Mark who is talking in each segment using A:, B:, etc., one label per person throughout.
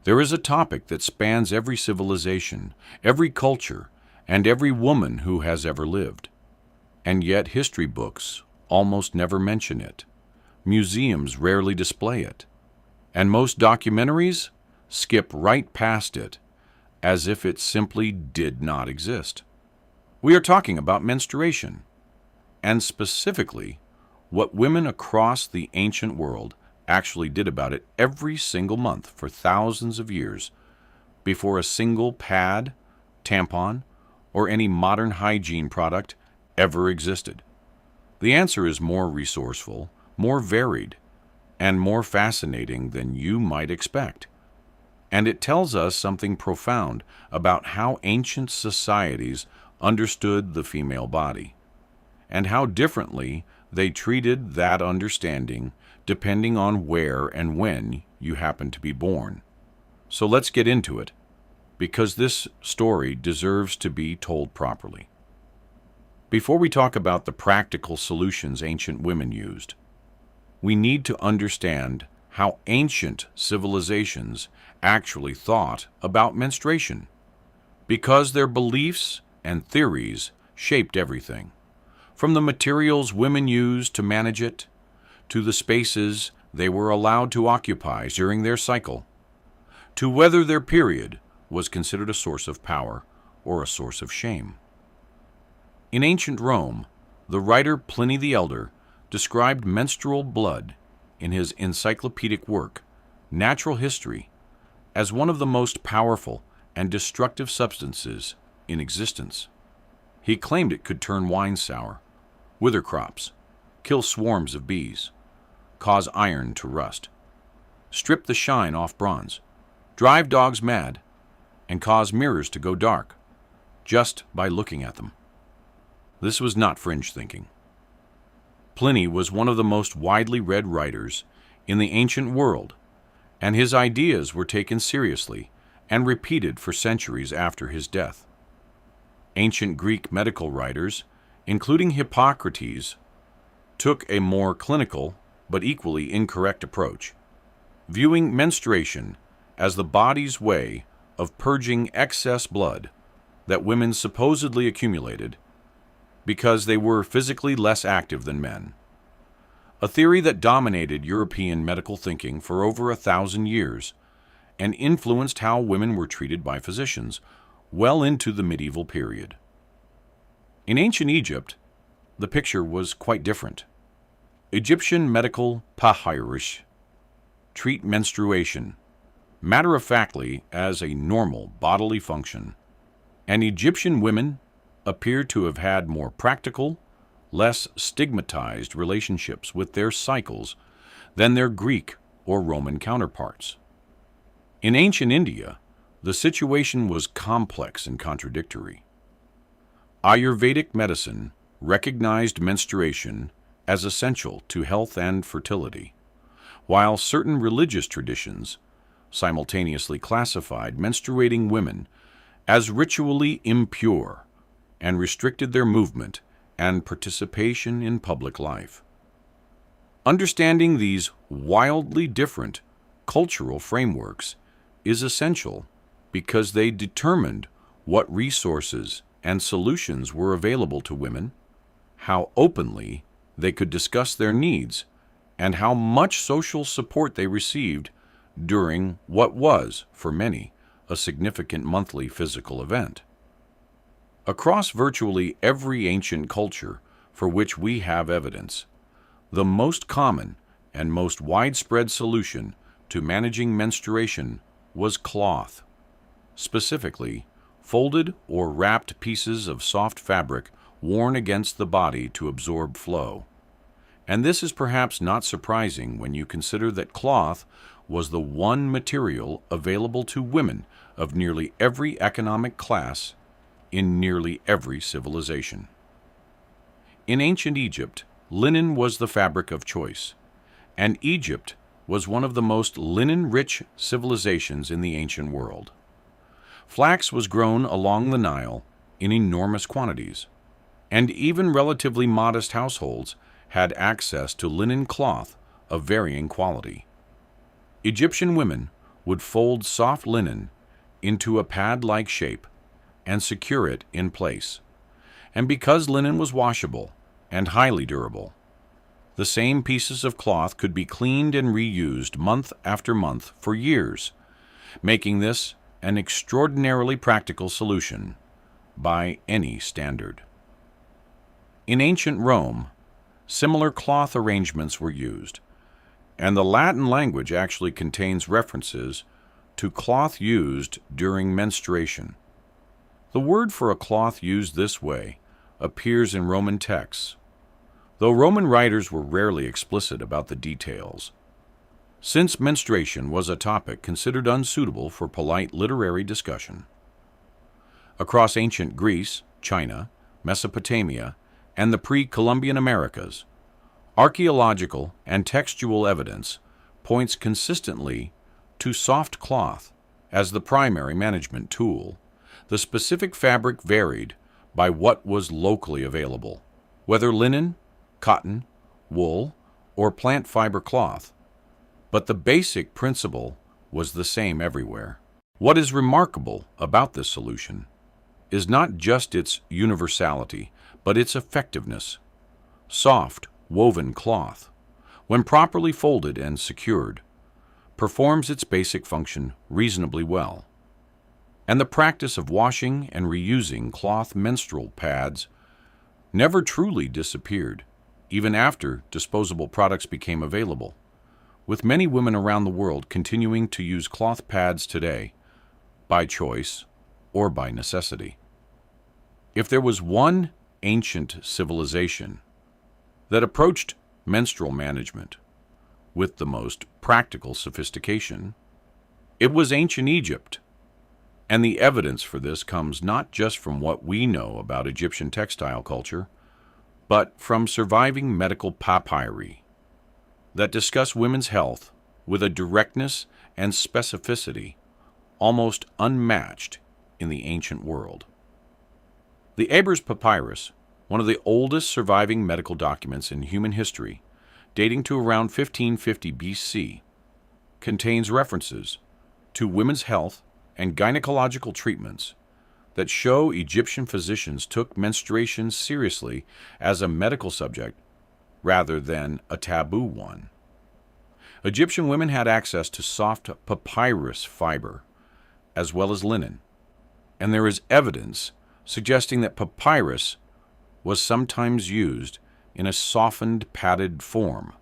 A: There is a topic that spans every civilization, every culture, and every woman who has ever lived. And yet history books almost never mention it. Museums rarely display it. And most documentaries skip right past it, as if it simply did not exist. We are talking about menstruation, and specifically what women across the ancient world actually did about it every single month for thousands of years before a single pad, tampon, or any modern hygiene product ever existed. The answer is more resourceful, more varied, and more fascinating than you might expect. And it tells us something profound about how ancient societies understood the female body, and how differently they treated that understanding depending on where and when you happen to be born. So let's get into it, because this story deserves to be told properly. Before we talk about the practical solutions ancient women used, we need to understand how ancient civilizations actually thought about menstruation, because their beliefs and theories shaped everything, from the materials women used to manage it, to the spaces they were allowed to occupy during their cycle, to whether their period was considered a source of power or a source of shame. In ancient Rome, the writer Pliny the Elder described menstrual blood in his encyclopedic work, Natural History, as one of the most powerful and destructive substances in existence. He claimed it could turn wine sour, wither crops, kill swarms of bees, cause iron to rust, strip the shine off bronze, drive dogs mad, and cause mirrors to go dark just by looking at them. This was not fringe thinking. Pliny was one of the most widely read writers in the ancient world, and his ideas were taken seriously and repeated for centuries after his death. Ancient Greek medical writers, including Hippocrates, took a more clinical but equally incorrect approach, viewing menstruation as the body's way of purging excess blood that women supposedly accumulated because they were physically less active than men. A theory that dominated European medical thinking for over 1,000 years and influenced how women were treated by physicians well into the medieval period. In ancient Egypt, the picture was quite different. Egyptian medical papyrus treat menstruation matter-of-factly as a normal bodily function, and Egyptian women appear to have had more practical, less stigmatized relationships with their cycles than their Greek or Roman counterparts. In ancient India, the situation was complex and contradictory. Ayurvedic medicine recognized menstruation as essential to health and fertility, while certain religious traditions simultaneously classified menstruating women as ritually impure and restricted their movement and participation in public life. Understanding these wildly different cultural frameworks is essential because they determined what resources and solutions were available to women, how openly they could discuss their needs, and how much social support they received during what was, for many, a significant monthly physical event. Across virtually every ancient culture for which we have evidence, the most common and most widespread solution to managing menstruation was cloth, specifically folded or wrapped pieces of soft fabric worn against the body to absorb flow. And this is perhaps not surprising when you consider that cloth was the one material available to women of nearly every economic class in nearly every civilization. In ancient Egypt, linen was the fabric of choice, and Egypt was one of the most linen-rich civilizations in the ancient world. Flax was grown along the Nile in enormous quantities, and even relatively modest households had access to linen cloth of varying quality. Egyptian women would fold soft linen into a pad-like shape and secure it in place. And because linen was washable and highly durable, the same pieces of cloth could be cleaned and reused month after month for years, making this an extraordinarily practical solution by any standard. In ancient Rome, similar cloth arrangements were used, and the Latin language actually contains references to cloth used during menstruation. The word for a cloth used this way appears in Roman texts, though Roman writers were rarely explicit about the details, since menstruation was a topic considered unsuitable for polite literary discussion. Across ancient Greece, China, Mesopotamia, and the pre-Columbian Americas, archaeological and textual evidence points consistently to soft cloth as the primary management tool. The specific fabric varied by what was locally available, whether linen, cotton, wool, or plant fiber cloth, but the basic principle was the same everywhere. What is remarkable about this solution is not just its universality, but its effectiveness. Soft, woven cloth, when properly folded and secured, performs its basic function reasonably well. And the practice of washing and reusing cloth menstrual pads never truly disappeared, even after disposable products became available, with many women around the world continuing to use cloth pads today, by choice or by necessity. If there was one ancient civilization that approached menstrual management with the most practical sophistication, it was ancient Egypt. And the evidence for this comes not just from what we know about Egyptian textile culture, but from surviving medical papyri that discuss women's health with a directness and specificity almost unmatched in the ancient world. The Ebers Papyrus, one of the oldest surviving medical documents in human history, dating to around 1550 BC, contains references to women's health and gynecological treatments that show Egyptian physicians took menstruation seriously as a medical subject rather than a taboo one. Egyptian women had access to soft papyrus fiber as well as linen, and there is evidence suggesting that papyrus was sometimes used in a softened, padded form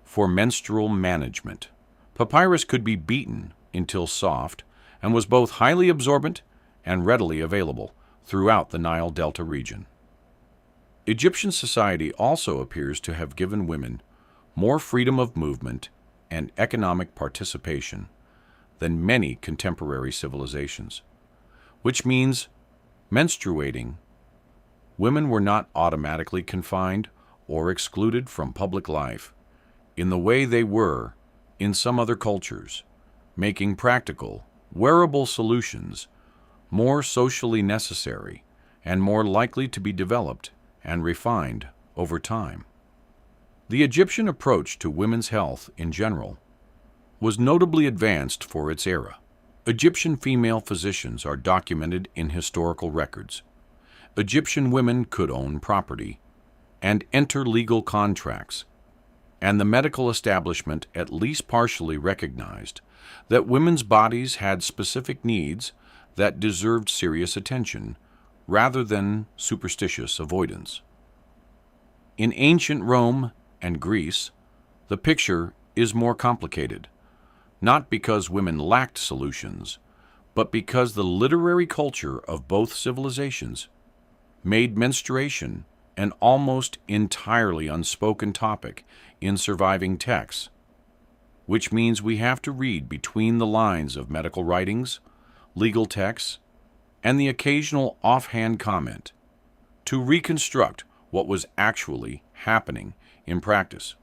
A: for menstrual management. Papyrus could be beaten until soft and was both highly absorbent and readily available throughout the Nile Delta region. Egyptian society also appears to have given women more freedom of movement and economic participation than many contemporary civilizations, which means menstruating, women were not automatically confined or excluded from public life in the way they were in some other cultures, making practical, wearable solutions more socially necessary and more likely to be developed and refined over time. The Egyptian approach to women's health in general was notably advanced for its era. Egyptian female physicians are documented in historical records. Egyptian women could own property and enter legal contracts, and the medical establishment at least partially recognized that women's bodies had specific needs that deserved serious attention rather than superstitious avoidance. In ancient Rome and Greece, the picture is more complicated, not because women lacked solutions, but because the literary culture of both civilizations made menstruation an almost entirely unspoken topic in surviving texts, which means we have to read between the lines of medical writings, legal texts, and the occasional offhand comment to reconstruct what was actually happening in practice.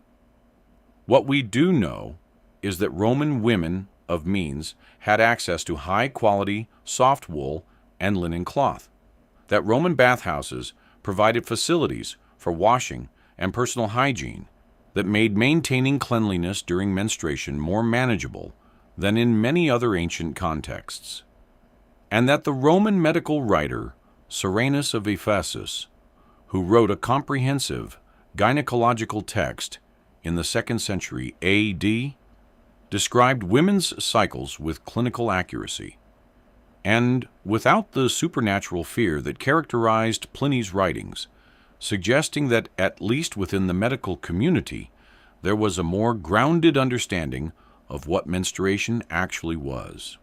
A: What we do know is that Roman women of means had access to high-quality soft wool and linen cloth, that Roman bathhouses provided facilities for washing and personal hygiene that made maintaining cleanliness during menstruation more manageable than in many other ancient contexts, and that the Roman medical writer Cyrenus of Ephesus, who wrote a comprehensive gynecological text in the 2nd century AD, described women's cycles with clinical accuracy, and without the supernatural fear that characterized Pliny's writings, suggesting that at least within the medical community there was a more grounded understanding of what menstruation actually was.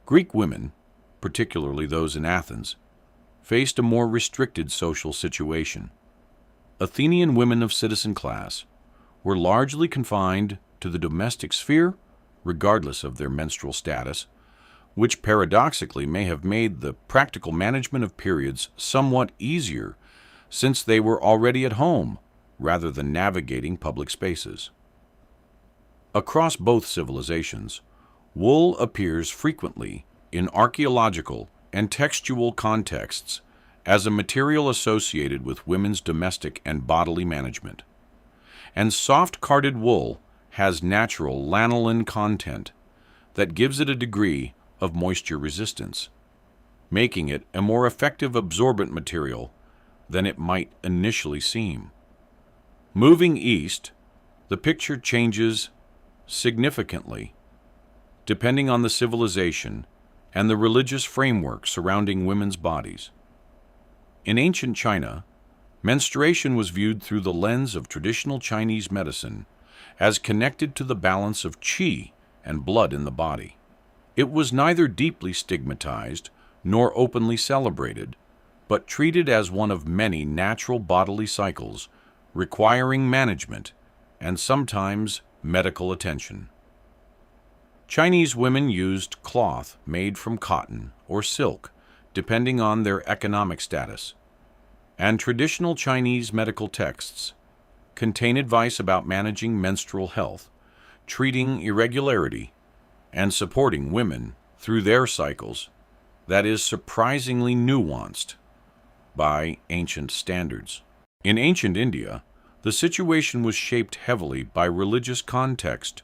A: Greek women, particularly those in Athens, faced a more restricted social situation. Athenian women of citizen class were largely confined to the domestic sphere, regardless of their menstrual status, which paradoxically may have made the practical management of periods somewhat easier since they were already at home rather than navigating public spaces. Across both civilizations, wool appears frequently in archaeological and textual contexts as a material associated with women's domestic and bodily management. And soft-carded wool has natural lanolin content that gives it a degree of moisture resistance, making it a more effective absorbent material than it might initially seem. Moving east, the picture changes significantly depending on the civilization and the religious framework surrounding women's bodies. In ancient China, menstruation was viewed through the lens of traditional Chinese medicine as connected to the balance of qi and blood in the body. It was neither deeply stigmatized nor openly celebrated, but treated as one of many natural bodily cycles requiring management and sometimes medical attention. Chinese women used cloth made from cotton or silk, depending on their economic status, and traditional Chinese medical texts contain advice about managing menstrual health, treating irregularity, and supporting women through their cycles that is surprisingly nuanced by ancient standards. In ancient India, the situation was shaped heavily by religious context.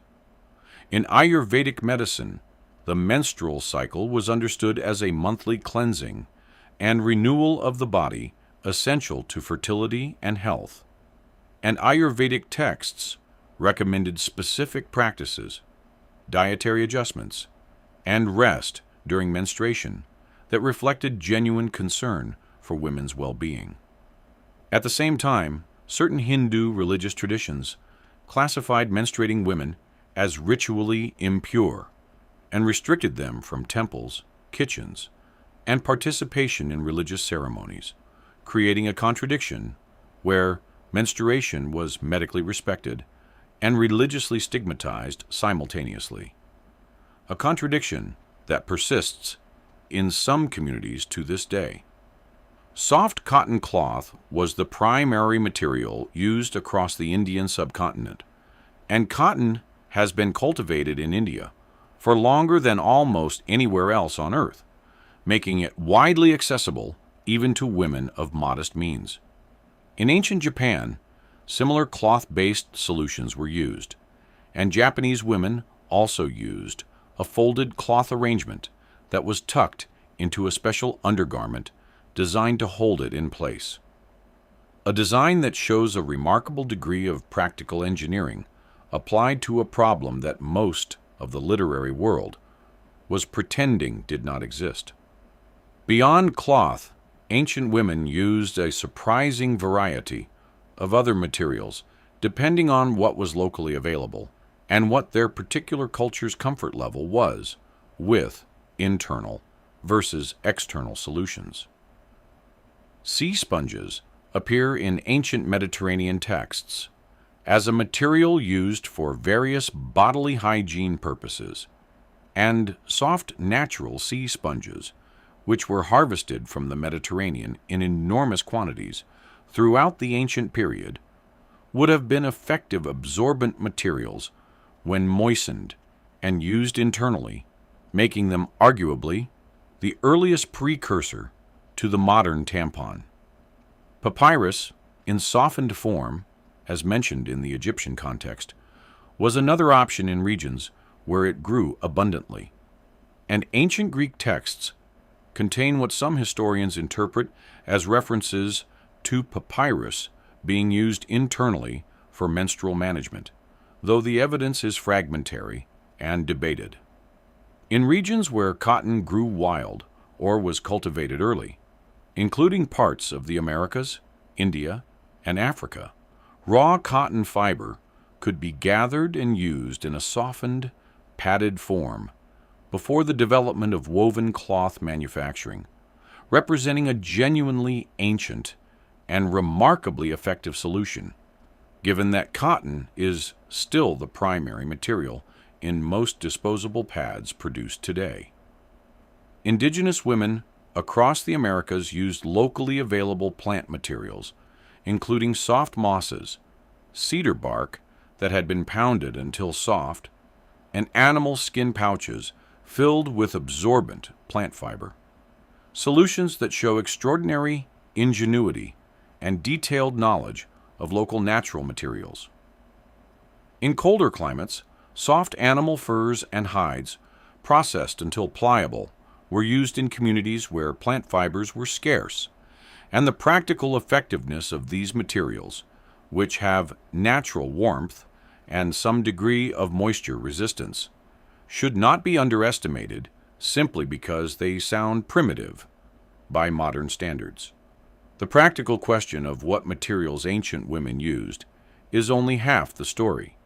A: In Ayurvedic medicine, the menstrual cycle was understood as a monthly cleansing and renewal of the body essential to fertility and health. And Ayurvedic texts recommended specific practices, dietary adjustments, and rest during menstruation that reflected genuine concern for women's well-being. At the same time, certain Hindu religious traditions classified menstruating women as ritually impure and restricted them from temples, kitchens, and participation in religious ceremonies, creating a contradiction where menstruation was medically respected and religiously stigmatized simultaneously. A contradiction that persists in some communities to this day. Soft cotton cloth was the primary material used across the Indian subcontinent, and cotton has been cultivated in India for longer than almost anywhere else on earth, making it widely accessible even to women of modest means. In ancient Japan, similar cloth-based solutions were used, and Japanese women also used a folded cloth arrangement that was tucked into a special undergarment designed to hold it in place. A design that shows a remarkable degree of practical engineering applied to a problem that most of the literary world was pretending did not exist. Beyond cloth, ancient women used a surprising variety of other materials depending on what was locally available and what their particular culture's comfort level was with internal versus external solutions. Sea sponges appear in ancient Mediterranean texts as a material used for various bodily hygiene purposes, and soft natural sea sponges, which were harvested from the Mediterranean in enormous quantities throughout the ancient period, would have been effective absorbent materials when moistened and used internally, making them arguably the earliest precursor to the modern tampon. Papyrus, in softened form, as mentioned in the Egyptian context, was another option in regions where it grew abundantly. And ancient Greek texts contain what some historians interpret as references to papyrus being used internally for menstrual management, though the evidence is fragmentary and debated. In regions where cotton grew wild or was cultivated early, including parts of the Americas, India, and Africa, raw cotton fiber could be gathered and used in a softened, padded form before the development of woven cloth manufacturing, representing a genuinely ancient and remarkably effective solution, given that cotton is still the primary material in most disposable pads produced today. Indigenous women across the Americas used locally available plant materials, including soft mosses, cedar bark that had been pounded until soft, and animal skin pouches filled with absorbent plant fiber. Solutions that show extraordinary ingenuity and detailed knowledge of local natural materials. In colder climates, soft animal furs and hides, processed until pliable, were used in communities where plant fibers were scarce, and the practical effectiveness of these materials, which have natural warmth and some degree of moisture resistance, should not be underestimated simply because they sound primitive by modern standards. The practical question of what materials ancient women used is only half the story,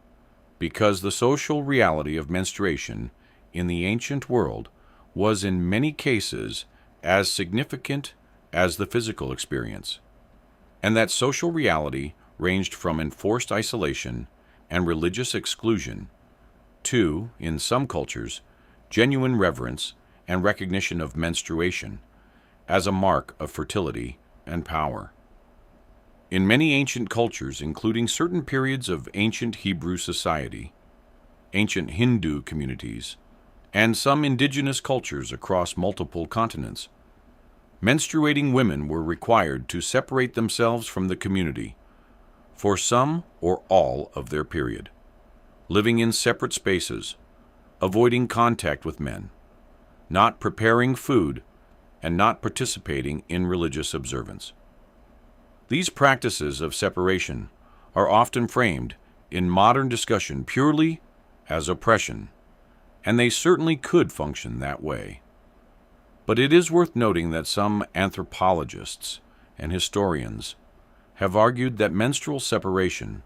A: because the social reality of menstruation in the ancient world was in many cases as significant as the physical experience, and that social reality ranged from enforced isolation and religious exclusion to, in some cultures, genuine reverence and recognition of menstruation as a mark of fertility and power. In many ancient cultures, including certain periods of ancient Hebrew society, ancient Hindu communities, and some indigenous cultures across multiple continents, menstruating women were required to separate themselves from the community for some or all of their period, living in separate spaces, avoiding contact with men, not preparing food, and not participating in religious observance. These practices of separation are often framed in modern discussion purely as oppression, and they certainly could function that way. But it is worth noting that some anthropologists and historians have argued that menstrual separation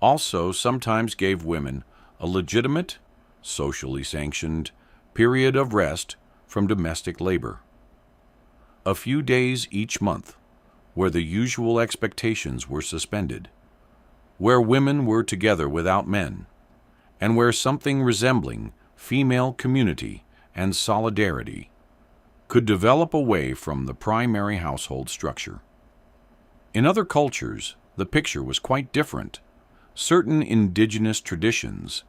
A: also sometimes gave women a legitimate, socially sanctioned period of rest from domestic labor. A few days each month, where the usual expectations were suspended, where women were together without men, and where something resembling female community and solidarity could develop away from the primary household structure. In other cultures, the picture was quite different. Certain indigenous traditions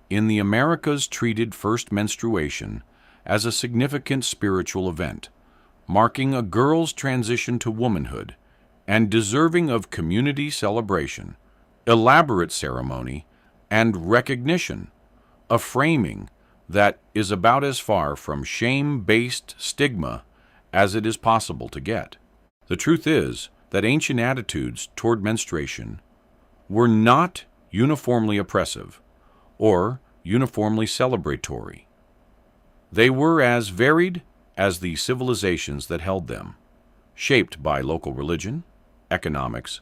A: in the Americas treated first menstruation as a significant spiritual event, marking a girl's transition to womanhood and deserving of community celebration, elaborate ceremony, and recognition, a framing that is about as far from shame-based stigma as it is possible to get. The truth is that ancient attitudes toward menstruation were not uniformly oppressive or uniformly celebratory. They were as varied as the civilizations that held them, shaped by local religion, economics,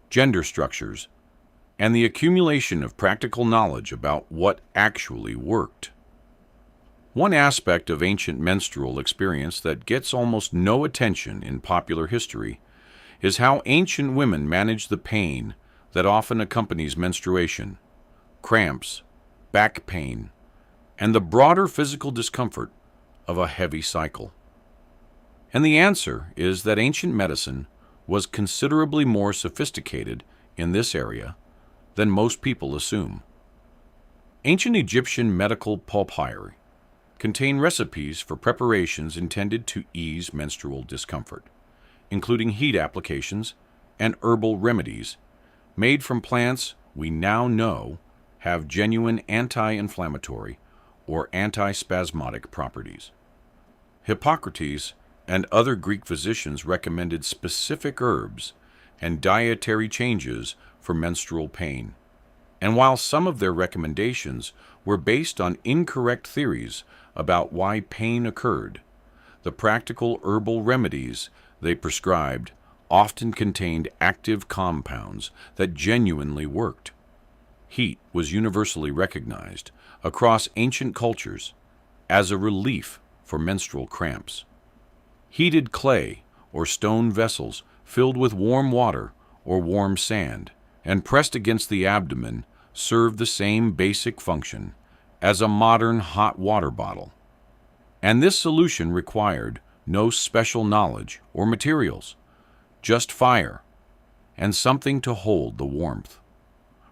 A: gender structures, and the accumulation of practical knowledge about what actually worked. One aspect of ancient menstrual experience that gets almost no attention in popular history is how ancient women managed the pain that often accompanies menstruation, cramps, back pain, and the broader physical discomfort of a heavy cycle. And the answer is that ancient medicine was considerably more sophisticated in this area than most people assume. Ancient Egyptian medical papyri contain recipes for preparations intended to ease menstrual discomfort, including heat applications and herbal remedies made from plants we now know have genuine anti-inflammatory or antispasmodic properties. Hippocrates and other Greek physicians recommended specific herbs and dietary changes for menstrual pain. And while some of their recommendations were based on incorrect theories about why pain occurred, the practical herbal remedies they prescribed often contained active compounds that genuinely worked. Heat was universally recognized across ancient cultures as a relief for menstrual cramps. Heated clay or stone vessels filled with warm water or warm sand and pressed against the abdomen served the same basic function as a modern hot water bottle. And this solution required no special knowledge or materials, just fire and something to hold the warmth.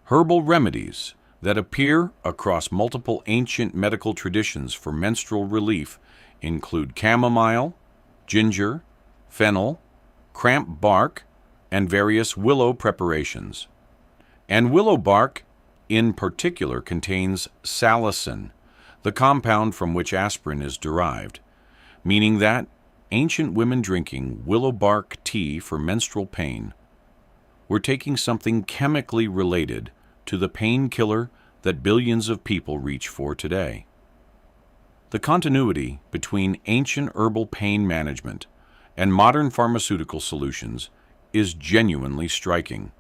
A: Herbal remedies that appear across multiple ancient medical traditions for menstrual relief include chamomile, ginger, fennel, cramp bark, and various willow preparations. And willow bark in particular contains salicin, the compound from which aspirin is derived, meaning that ancient women drinking willow bark tea for menstrual pain were taking something chemically related to the painkiller that billions of people reach for today. The continuity between ancient herbal pain management and modern pharmaceutical solutions is genuinely striking.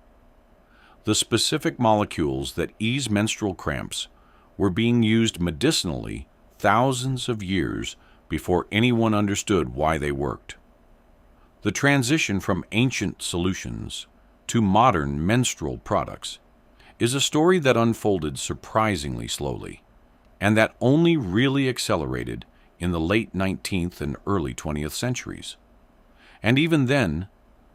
A: The specific molecules that ease menstrual cramps were being used medicinally thousands of years before anyone understood why they worked. The transition from ancient solutions to modern menstrual products is a story that unfolded surprisingly slowly, and that only really accelerated in the late 19th and early 20th centuries. And even then,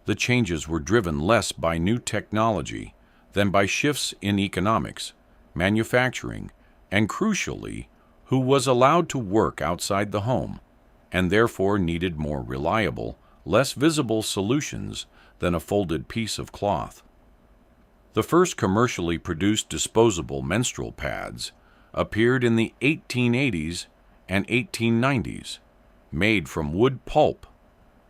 A: the changes were driven less by new technology than by shifts in economics, manufacturing, and crucially, who was allowed to work outside the home, and therefore needed more reliable, less visible solutions than a folded piece of cloth. The first commercially produced disposable menstrual pads appeared in the 1880s and 1890s, made from wood pulp,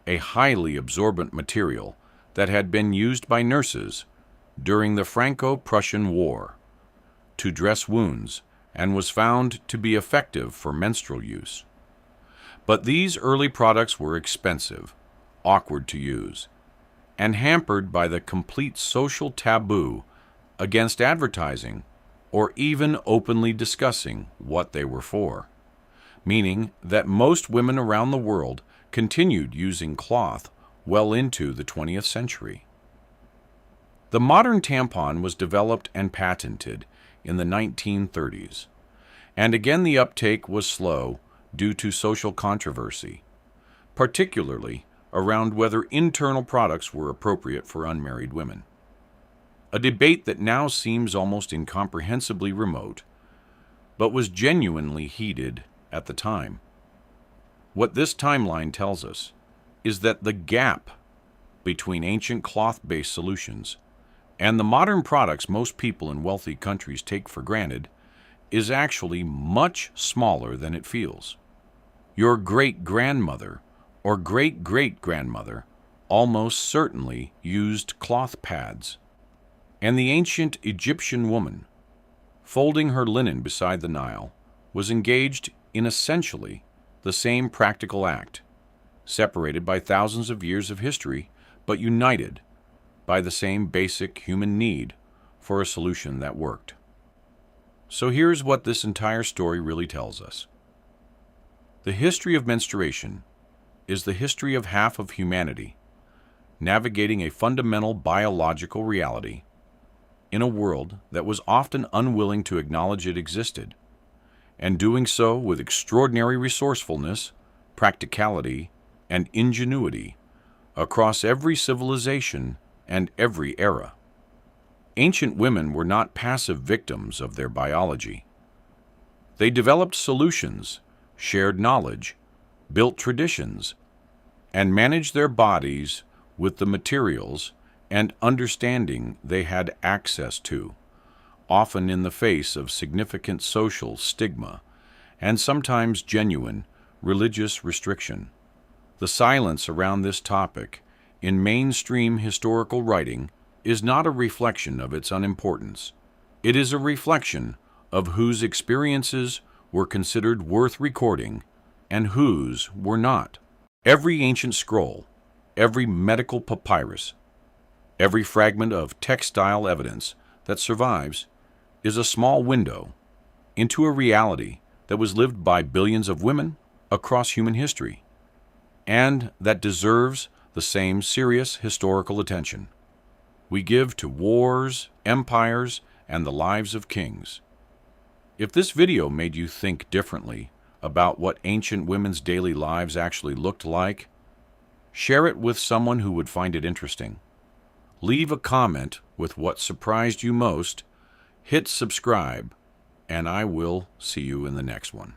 A: a highly absorbent material that had been used by nurses during the Franco-Prussian War to dress wounds and was found to be effective for menstrual use. But these early products were expensive, awkward to use, and hampered by the complete social taboo against advertising or even openly discussing what they were for, meaning that most women around the world continued using cloth well into the 20th century. The modern tampon was developed and patented in the 1930s, and again the uptake was slow due to social controversy, particularly around whether internal products were appropriate for unmarried women. A debate that now seems almost incomprehensibly remote, but was genuinely heated at the time. What this timeline tells us is that the gap between ancient cloth-based solutions and the modern products most people in wealthy countries take for granted is actually much smaller than it feels. Your great-grandmother or great-great-grandmother almost certainly used cloth pads, and the ancient Egyptian woman, folding her linen beside the Nile, was engaged in essentially the same practical act, separated by thousands of years of history, but united by the same basic human need for a solution that worked. So here's what this entire story really tells us. The history of menstruation is the history of half of humanity navigating a fundamental biological reality in a world that was often unwilling to acknowledge it existed, and doing so with extraordinary resourcefulness, practicality, and ingenuity across every civilization and every era. Ancient women were not passive victims of their biology. They developed solutions, shared knowledge, built traditions, and managed their bodies with the materials and understanding they had access to, often in the face of significant social stigma and sometimes genuine, religious restriction. The silence around this topic in mainstream historical writing is not a reflection of its unimportance. It is a reflection of whose experiences were considered worth recording and whose were not. Every ancient scroll, every medical papyrus, every fragment of textile evidence that survives is a small window into a reality that was lived by billions of women across human history, and that deserves the same serious historical attention we give to wars, empires, and the lives of kings. If this video made you think differently about what ancient women's daily lives actually looked like, share it with someone who would find it interesting. Leave a comment with what surprised you most, hit subscribe, and I will see you in the next one.